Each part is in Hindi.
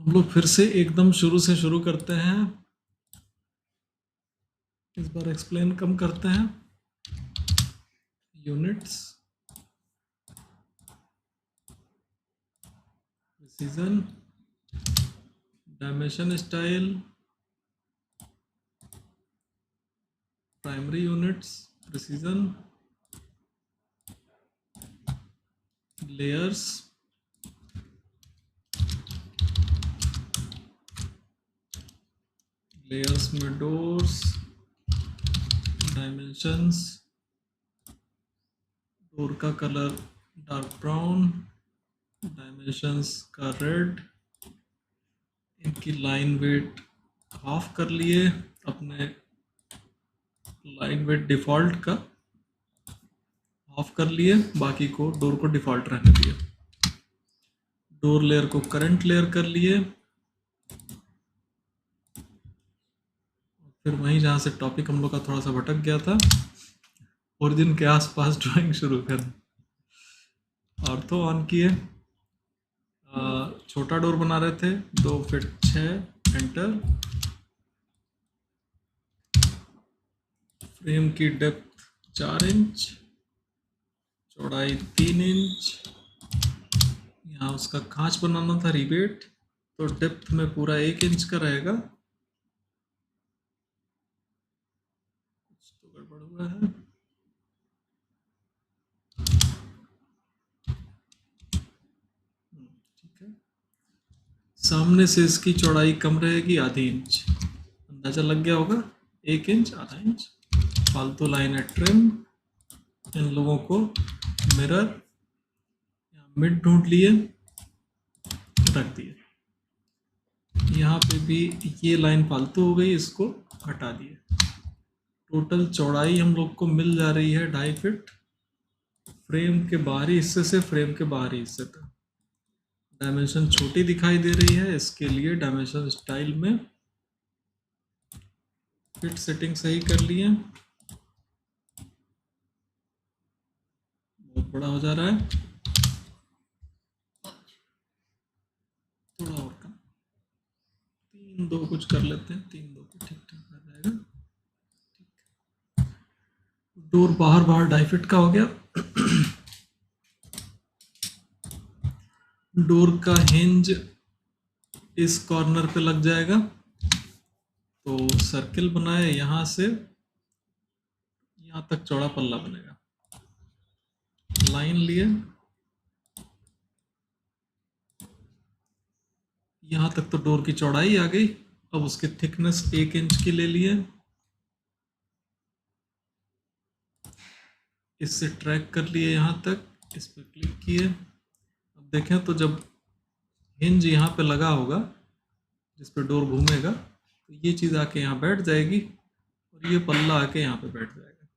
हम लोग फिर से एकदम शुरू से शुरू करते हैं। इस बार एक्सप्लेन कम करते हैं। Units, precision, dimension style, primary units, precision, layers, layers में डोर्स, डायमेंशंस, डोर का कलर डार्क ब्राउन, डायमेंशंस का रेड, इनकी लाइन वेट हाफ कर लिए, अपने लाइन वेट डिफॉल्ट का हाफ कर लिए, बाकी को डोर को डिफॉल्ट रहने दिए। डोर लेयर को करंट लेयर कर लिए, फिर वहीं जहाँ से टॉपिक हम लोग का थोड़ा सा भटक गया था, ओरिजिन के आसपास ड्राइंग शुरू कर। ऑर्थो ऑन किए, छोटा डोर बना रहे थे, 2 फीट 6, एंटर। फ्रेम की डेप्थ 4 इंच, चौड़ाई 3 इंच। यहाँ उसका खांच बनाना था रिबेट, तो डेप्थ में पूरा 1 इंच का रहेगा। कुछ तो गड़बड़ हुआ है। ठीक है, सामने से इसकी चौड़ाई कम रहेगी, आधी इंच। अंदाजा लग गया होगा, 1 इंच, आधा इंच। फालतू लाइन है ट्रिम। इन लोगों को मिरर, मिड ढूंढ लिए, रख दिए। यहाँ पे भी ये लाइन फालतू हो गई, इसको हटा दिए। टोटल चौड़ाई हम लोग को मिल जा रही है 2.5 फीट, फ्रेम के बाहरी हिस्से से फ्रेम के बाहरी हिस्से तक। डायमेंशन छोटी दिखाई दे रही है, इसके लिए डायमेंशन स्टाइल में फिट सेटिंग सही कर लिए। बहुत बड़ा हो जा रहा है, थोड़ा और कम, 3-2 कुछ कर लेते हैं, 3-2 को ठीक ठाक आ जाएगा। डोर बाहर 2.5 फीट का हो गया। डोर का हिंज इस कॉर्नर पे लग जाएगा, तो सर्किल बनाए, यहाँ से यहाँ तक चौड़ा पल्ला बनेगा। लाइन लिए, यहाँ तक तो डोर की चौड़ाई आ गई। अब उसकी थिकनेस 1 इंच की ले लिए, इससे ट्रैक कर लिए यहाँ तक, इस पर क्लिक किए। अब देखें तो जब हिंज यहाँ पे लगा होगा, जिस पे डोर घूमेगा, तो ये चीज़ आके यहाँ बैठ जाएगी और ये पल्ला आके यहाँ पे बैठ जाएगा।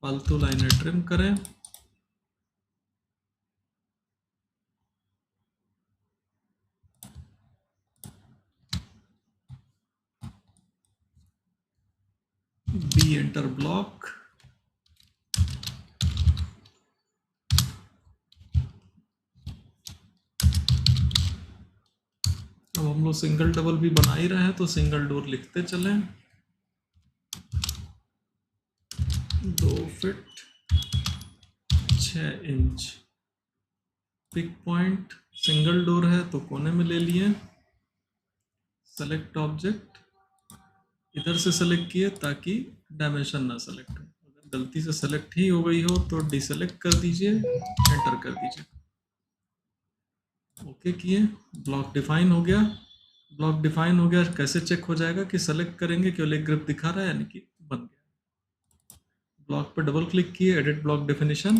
फालतू लाइनें ट्रिम करें। बी एंटर ब्लॉक, अब हम लोग सिंगल डबल भी बना ही रहे हैं, तो सिंगल डोर लिखते चलें। 2 feet 6 inch. Pick point single door है तो कोने में ले लिए। सेलेक्ट ऑब्जेक्ट, इधर से सेलेक्ट किए ताकि डायमेंशन ना सेलेक्ट हो। अगर गलती से सेलेक्ट ही हो गई हो तो डिसेलेक्ट कर दीजिए, एंटर कर दीजिए। ओके किए, ब्लॉक डिफाइन हो गया। ब्लॉक डिफाइन हो गया, कैसे चेक हो जाएगा कि सेलेक्ट करेंगे केवल एक ग्रिप दिखा रहा है, यानी कि बन गया। ब्लॉक पर डबल क्लिक किए, एडिट ब्लॉक डेफिनेशन।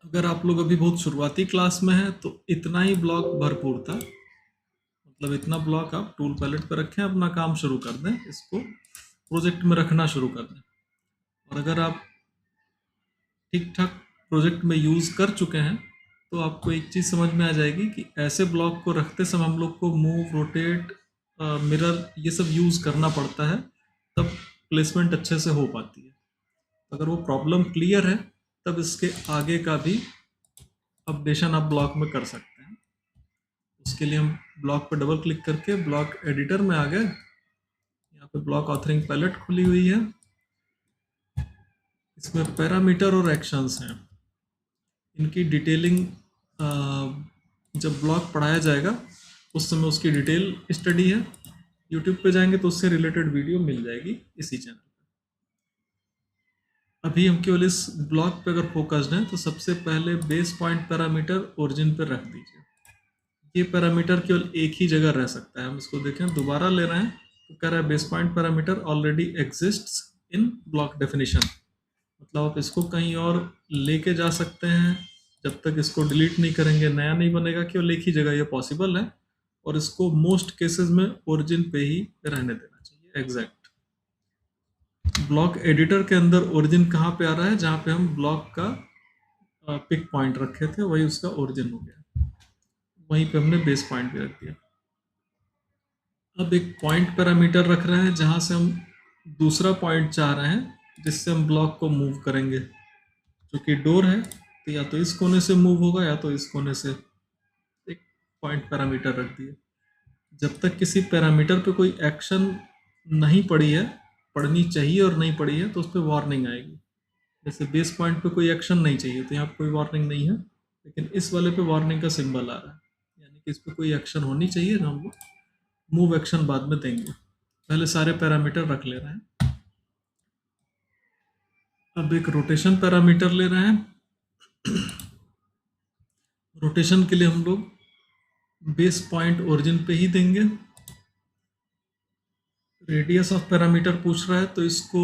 अगर आप लोग अभी बहुत शुरुआती क्लास में हैं तो इतना ही ब्लॉक भरपूर था, मतलब इतना ब्लॉक आप टूल पैलेट पर रखें, अपना काम शुरू कर दें, इसको प्रोजेक्ट में रखना शुरू कर दें। और अगर आप ठीक ठाक प्रोजेक्ट में यूज़ कर चुके हैं तो आपको एक चीज़ समझ में आ जाएगी कि ऐसे ब्लॉक को रखते समय हम लोग को मूव, रोटेट, मिरर, ये सब यूज़ करना पड़ता है, तब प्लेसमेंट अच्छे से हो पाती है। अगर वो प्रॉब्लम क्लियर है तब इसके आगे का भी अपडेशन आप ब्लॉक में कर सकते हैं। उसके लिए हम ब्लॉक पर डबल क्लिक करके ब्लॉक एडिटर में आ गए। यहाँ पे ब्लॉक ऑथरिंग पैलेट खुली हुई है, इसमें पैरामीटर और एक्शंस हैं। इनकी डिटेलिंग जब ब्लॉक पढ़ाया जाएगा उस समय उसकी डिटेल स्टडी है। यूट्यूब पे जाएंगे तो उससे रिलेटेड वीडियो मिल जाएगी इसी चैनल पे। अभी हम केवल इस ब्लॉक पे अगर फोकस्ड हैं तो सबसे पहले बेस पॉइंट पैरामीटर ओरिजिन पे रख दीजिए। ये पैरामीटर केवल एक ही जगह रह सकता है। हम इसको देखें, दोबारा ले रहे हैं तो कह रहा है base point parameter already exists in block definition. मतलब आप इसको कहीं और लेके जा सकते हैं, जब तक इसको डिलीट नहीं करेंगे नया नहीं बनेगा। केवल एक ही जगह ये पॉसिबल है और इसको मोस्ट केसेस में ओरिजिन पे ही रहने देना चाहिए एग्जैक्ट। ब्लॉक एडिटर के अंदर ओरिजिन कहाँ पे आ रहा है? जहाँ पे हम ब्लॉक का पिक पॉइंट रखे थे वही उसका ओरिजिन हो गया, वहीं पे हमने बेस पॉइंट भी रख दिया। अब एक पॉइंट पैरामीटर रख रहे हैं जहाँ से हम दूसरा पॉइंट चाह रहे हैं जिससे हम ब्लॉक को मूव करेंगे। जो कि डोर है तो या तो इस कोने से मूव होगा या तो इस कोने से। एक पॉइंट पैरामीटर रख दिए। जब तक किसी पैरामीटर पे कोई एक्शन नहीं पड़ी है, पढ़नी चाहिए और नहीं पड़ी है, तो उस पर वार्निंग आएगी। जैसे बेस पॉइंट पे कोई एक्शन नहीं चाहिए तो यहाँ पे कोई वार्निंग नहीं है, लेकिन इस वाले पे वार्निंग का सिंबल आ रहा है, यानी कि इस पे कोई एक्शन होनी चाहिए ना। हम मूव एक्शन बाद में देंगे, पहले सारे पैरामीटर रख ले रहे हैं। अब एक रोटेशन पैरामीटर ले रहे हैं। रोटेशन के लिए हम लोग बेस पॉइंट ओरिजिन पे ही देंगे। रेडियस ऑफ पैरामीटर पूछ रहा है तो इसको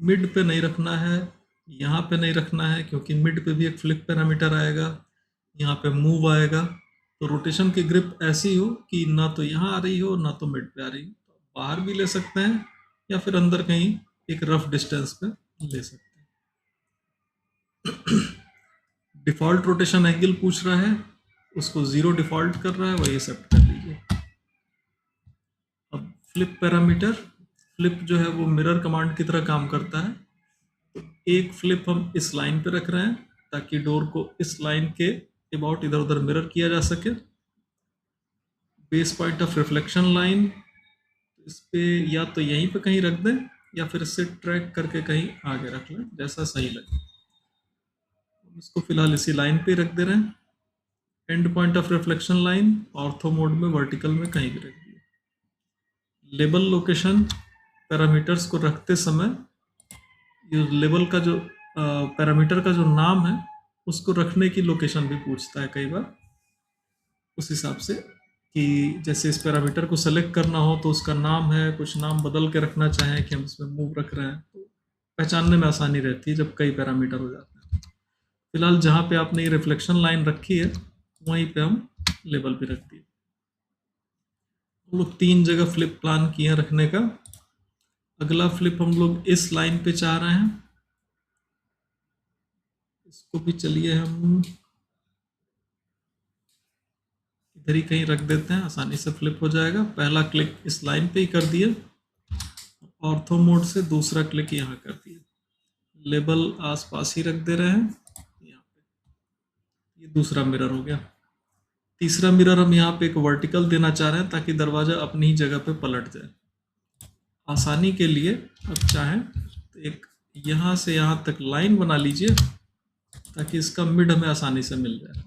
मिड पे नहीं रखना है, यहाँ पे नहीं रखना है, क्योंकि मिड पे भी एक फ्लिप पैरामीटर आएगा, यहाँ पे मूव आएगा। तो रोटेशन की ग्रिप ऐसी हो कि ना तो यहाँ आ रही हो ना तो मिड पे आ रही हो। तो बाहर भी ले सकते हैं या फिर अंदर कहीं एक रफ डिस्टेंस पे ले सकते हैं। डिफॉल्ट रोटेशन एंगल पूछ रहा है, उसको 0 डिफॉल्ट कर रहा है, वही सेट कर लीजिए। अब फ्लिप पैरामीटर, फ्लिप जो है वो मिरर कमांड की तरह काम करता है। तो एक फ्लिप हम इस लाइन पे रख रहे हैं ताकि डोर को इस लाइन के अबाउट इधर उधर मिरर किया जा सके। Base point of reflection line इस पे या तो यहीं पे कहीं रख दें या फिर इससे ट्रैक करके कहीं आगे रख लें, जैसा सही लगे। इसको फिलहाल इसी लाइन पे रख दे रहे हैं। And point of reflection line ortho mode में वर्टिकल में कहीं भी रख दिए। लेबल लोकेशन पैरामीटर्स को रखते समय ये लेबल का जो पैरामीटर का जो नाम है उसको रखने की लोकेशन भी पूछता है कई बार। उस हिसाब से कि जैसे इस पैरामीटर को सेलेक्ट करना हो तो उसका नाम है, कुछ नाम बदल के रखना चाहें कि हम इसमें मूव रख रहे हैं, तो पहचानने में आसानी रहती है जब कई पैरामीटर हो जाते हैं। फिलहाल जहाँ पे आपने ये रिफ्लेक्शन लाइन रखी है वहीं पे हम लेबल भी रख दिए। हम लोग 3 जगह फ्लिप प्लान किए हैं रखने का। अगला फ्लिप हम लोग इस लाइन पे चाह रहे हैं, इसको भी चलिए हम इधर ही कहीं रख देते हैं, आसानी से फ्लिप हो जाएगा। पहला क्लिक इस लाइन पे ही कर दिए, ऑर्थो मोड से दूसरा क्लिक यहाँ कर दिए। लेबल आसपास ही रख दे रहे हैं यहाँ पे। ये दूसरा मिरर हो गया। तीसरा मिरर हम यहाँ पे एक वर्टिकल देना चाह रहे हैं ताकि दरवाजा अपनी ही जगह पे पलट जाए। आसानी के लिए अब चाहें तो एक यहाँ से यहाँ तक लाइन बना लीजिए ताकि इसका मिड हमें आसानी से मिल जाए।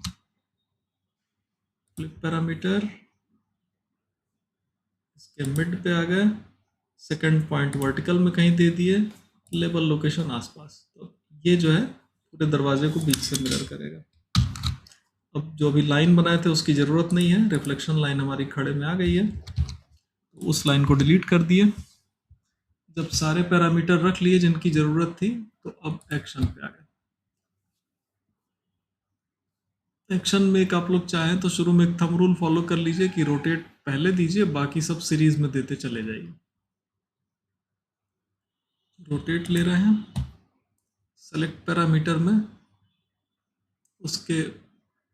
फ्लिप पैरामीटर इसके मिड पे आ गए, सेकंड पॉइंट वर्टिकल में कहीं दे दिए, लेबल लोकेशन आसपास। तो ये जो है पूरे दरवाजे को बीच से मिरर करेगा। अब जो अभी लाइन बनाए थे उसकी ज़रूरत नहीं है, रिफ्लेक्शन लाइन हमारी खड़े में आ गई है, तो उस लाइन को डिलीट कर दिए। जब सारे पैरामीटर रख लिए जिनकी ज़रूरत थी तो अब एक्शन पे आ गए। एक्शन में एक आप लोग चाहें तो शुरू में एक थंब रूल फॉलो कर लीजिए कि रोटेट पहले दीजिए, बाकी सब सीरीज में देते चले जाइए। रोटेट ले रहे हैं, सेलेक्ट पैरामीटर में उसके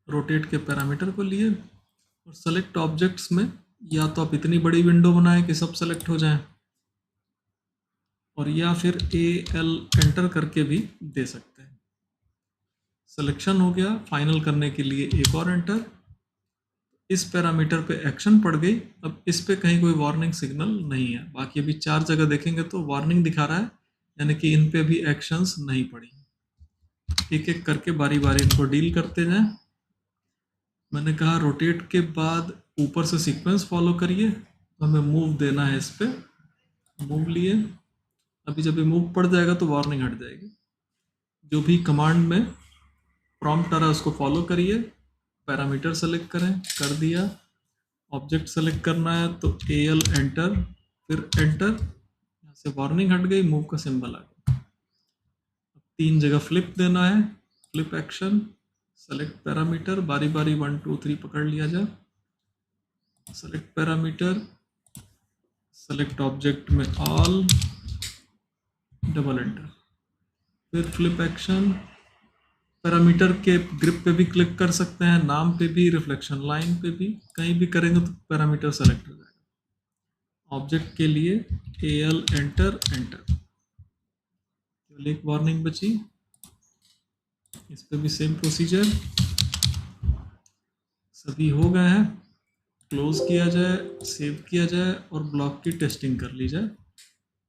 रोटेट के पैरामीटर को लिए और सेलेक्ट ऑब्जेक्ट्स में या तो आप इतनी बड़ी विंडो बनाएं कि सब सेलेक्ट हो जाएं, और या फिर AL एंटर करके भी दे सकते हैं। सिलेक्शन हो गया, फाइनल करने के लिए एक और एंटर। इस पैरामीटर पे एक्शन पड़ गई, अब इस पे कहीं कोई वार्निंग सिग्नल नहीं है। बाकी अभी 4 जगह देखेंगे तो वार्निंग दिखा रहा है, यानी कि इन पे भी एक्शंस नहीं पड़ी। एक एक करके बारी बारी इनको डील करते जाएं। मैंने कहा रोटेट के बाद ऊपर से सीक्वेंस फॉलो करिए, तो हमें मूव देना है इस पे। मूव लिए, अभी जब ये मूव पड़ जाएगा तो वार्निंग हट जाएगी। जो भी कमांड में प्रॉम्प्ट आ रहा है उसको फॉलो करिए। पैरामीटर सेलेक्ट करें, कर दिया। ऑब्जेक्ट सेलेक्ट करना है तो AL एंटर, फिर एंटर। यहाँ से वार्निंग हट गई, मूव का सिंबल आ गया। 3 जगह फ्लिप देना है, फ्लिप एक्शन, सेलेक्ट पैरामीटर, बारी बारी 1 2 3 पकड़ लिया जाए। सेलेक्ट पैरामीटर, सेलेक्ट ऑब्जेक्ट में ऑल, डबल एंटर, फिर फ्लिप एक्शन। पैरामीटर के ग्रिप पे भी क्लिक कर सकते हैं, नाम पे भी, रिफ्लेक्शन लाइन पे भी, कहीं भी करेंगे तो पैरामीटर सेलेक्ट हो जाएगा। ऑब्जेक्ट के लिए AL एंटर एंटर, केवल एक वार्निंग बची। इस पे भी सेम प्रोसीजर। सभी हो गए हैं, क्लोज किया जाए, सेव किया जाए और ब्लॉक की टेस्टिंग कर ली जाए।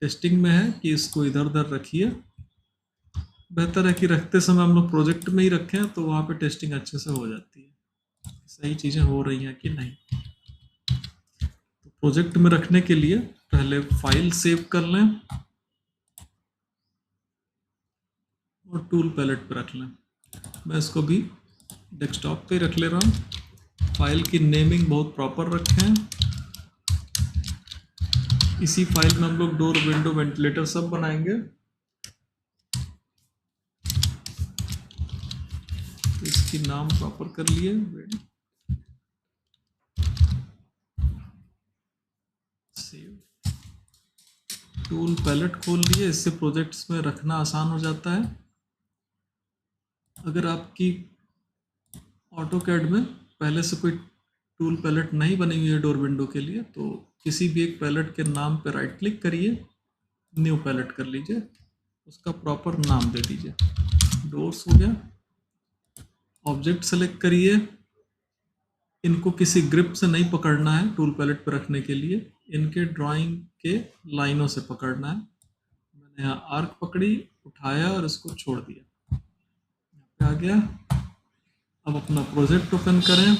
टेस्टिंग में है कि इसको इधर उधर रखिए। बेहतर है कि रखते समय हम लोग प्रोजेक्ट में ही रखें, तो वहाँ पे टेस्टिंग अच्छे से हो जाती है, सही चीज़ें हो रही हैं कि नहीं। तो प्रोजेक्ट में रखने के लिए पहले फाइल सेव कर लें और टूल पैलेट पे रख लें। मैं इसको भी डेस्कटॉप पे रख ले रहा हूँ। फाइल की नेमिंग बहुत प्रॉपर रखें। इसी फाइल में हम लोग डोर, विंडो, वेंटिलेटर सब बनाएंगे। तो इसकी नाम प्रॉपर कर लिए, सेव। टूल पैलेट खोल लिए, इससे प्रोजेक्ट्स में रखना आसान हो जाता है। अगर आपकी ऑटोकैड में पहले से कोई टूल पैलेट नहीं बनी हुई है डोर विंडो के लिए, तो किसी भी एक पैलेट के नाम पर राइट क्लिक करिए, न्यू पैलेट कर लीजिए, उसका प्रॉपर नाम दे दीजिए। डोर्स हो गया। ऑब्जेक्ट सेलेक्ट करिए, इनको किसी ग्रिप से नहीं पकड़ना है टूल पैलेट पर रखने के लिए, इनके ड्राइंग के लाइनों से पकड़ना है। मैंने यहाँ आर्क पकड़ी, उठाया और इसको छोड़ दिया, यहाँ पे आ गया। अब अपना प्रोजेक्ट ओपन करें।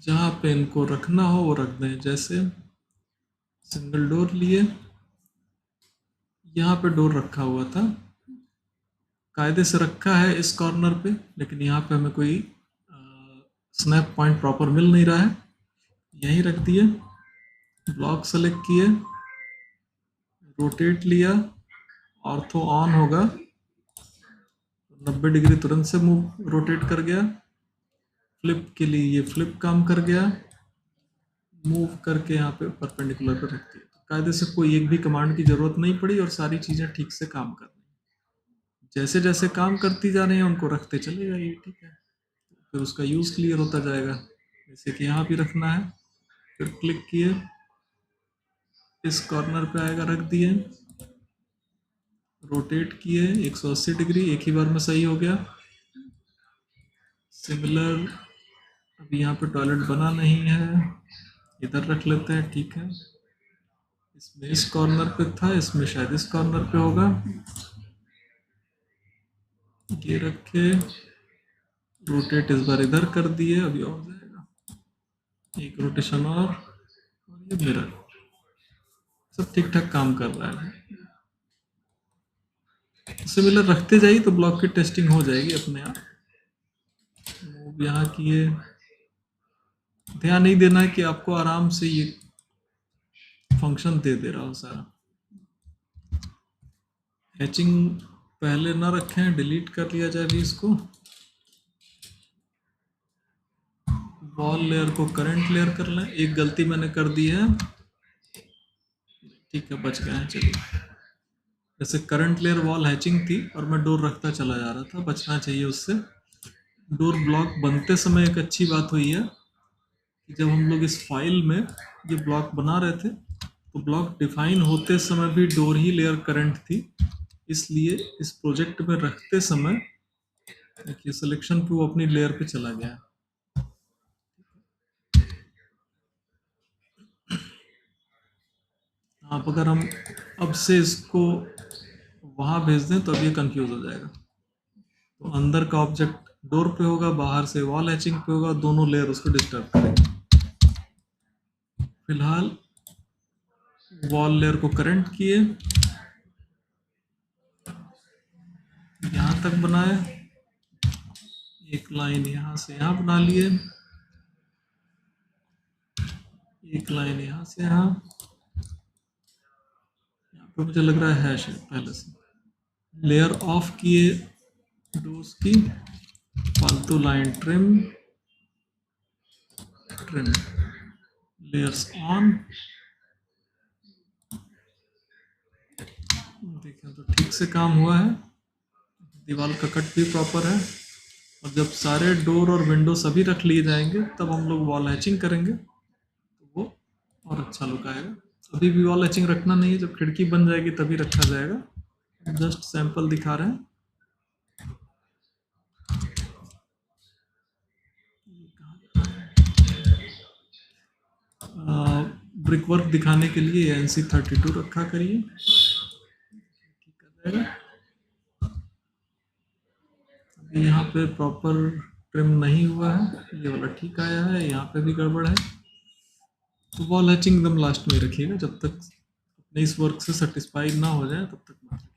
जहाँ पे इनको रखना हो वो रख दें। जैसे सिंगल डोर लिए, यहाँ पे डोर रखा हुआ था, कायदे से रखा है इस कॉर्नर पे, लेकिन यहाँ पे हमें कोई स्नैप पॉइंट प्रॉपर मिल नहीं रहा है, यहीं रख दिए। ब्लॉक सेलेक्ट किए, रोटेट लिया, ऑर्थो ऑन होगा, 90 डिग्री तुरंत से मूव रोटेट कर गया। फ्लिप के लिए ये फ्लिप काम कर गया, मूव करके यहाँ पे परपेंडिकुलर पे रख दिया। तो कायदे से कोई एक भी कमांड की जरूरत नहीं पड़ी और सारी चीजें ठीक से काम कर रही हैं। जैसे जैसे काम करती जा रही हैं उनको रखते चले जाइए, ठीक है, फिर उसका यूज क्लियर होता जाएगा। जैसे कि यहाँ भी रखना है, फिर क्लिक किए, इस कॉर्नर पे आएगा, रख दिए, रोटेट किए 180 डिग्री, एक ही बार में सही हो गया। सिमिलर, अभी यहाँ पे टॉयलेट बना नहीं है, इधर रख लेते हैं, ठीक है। इसमें इस कॉर्नर पे था, इसमें शायद इस कॉर्नर पे होगा, ये रखे, रोटेट इस बार इधर कर दिए, अभी और जाएगा, एक रोटेशन और ये मिरर, सब ठीक ठाक काम कर रहा है। सिमिलर रखते जाइए तो ब्लॉक की टेस्टिंग हो जाएगी अपने आप। मूव यहाँ किए, ध्यान नहीं देना है कि आपको आराम से ये फंक्शन दे रहा हो सारा। हैचिंग पहले ना रखें, डिलीट कर लिया जाए अभी इसको। वॉल लेयर को करंट लेयर कर लें, एक गलती मैंने कर दी है, ठीक है, बच गए हैं। चलिए, जैसे करंट लेयर वॉल हैचिंग थी और मैं डोर रखता चला जा रहा था, बचना चाहिए उससे। डोर ब्लॉक बनते समय एक अच्छी बात हुई है कि जब हम लोग इस फाइल में ये ब्लॉक बना रहे थे तो तो ब्लॉक डिफाइन होते समय भी डोर ही लेयर करंट थी, इसलिए इस प्रोजेक्ट में रखते समय देखिए सिलेक्शन पे वो अपनी लेयर पे चला गया। आप अगर हम अब से इसको वहां भेज दें तो अब ये कंफ्यूज हो जाएगा। तो अंदर का ऑब्जेक्ट डोर पे होगा, बाहर से वॉल हैचिंग पे होगा, दोनों लेयर उसको डिस्टर्ब करेंगे। फिलहाल वॉल लेयर को करंट किए, यहां तक बनाए, एक लाइन यहां से यहां बना लिए, एक लाइन यहां से यहां पे मुझे लग रहा है हैश है पहले से। लेयर ऑफ किए डोर्स की, फालतू line trim, trim layers on. देखें तो ठीक से काम हुआ है, दीवार का कट भी प्रॉपर है। और जब सारे डोर और विंडो सभी रख लिए जाएंगे तब हम लोग वॉल हैचिंग करेंगे तो वो और अच्छा लुक आएगा। अभी भी वॉल हैचिंग रखना नहीं है, जब खिड़की बन जाएगी तभी रखा जाएगा। जस्ट सैंपल दिखा रहे हैं। ब्रिक वर्क दिखाने के लिए NC32 रखा करिए, ठीक कर जाएगा। अभी यहाँ पे प्रॉपर ट्रिम नहीं हुआ है, ये वाला ठीक आया है, यहाँ पे भी गड़बड़ है। तो वॉल हैचिंग एकदम लास्ट में रखिएगा, जब तक अपने इस वर्क से सेटिस्फाइड ना हो जाए तब तक मत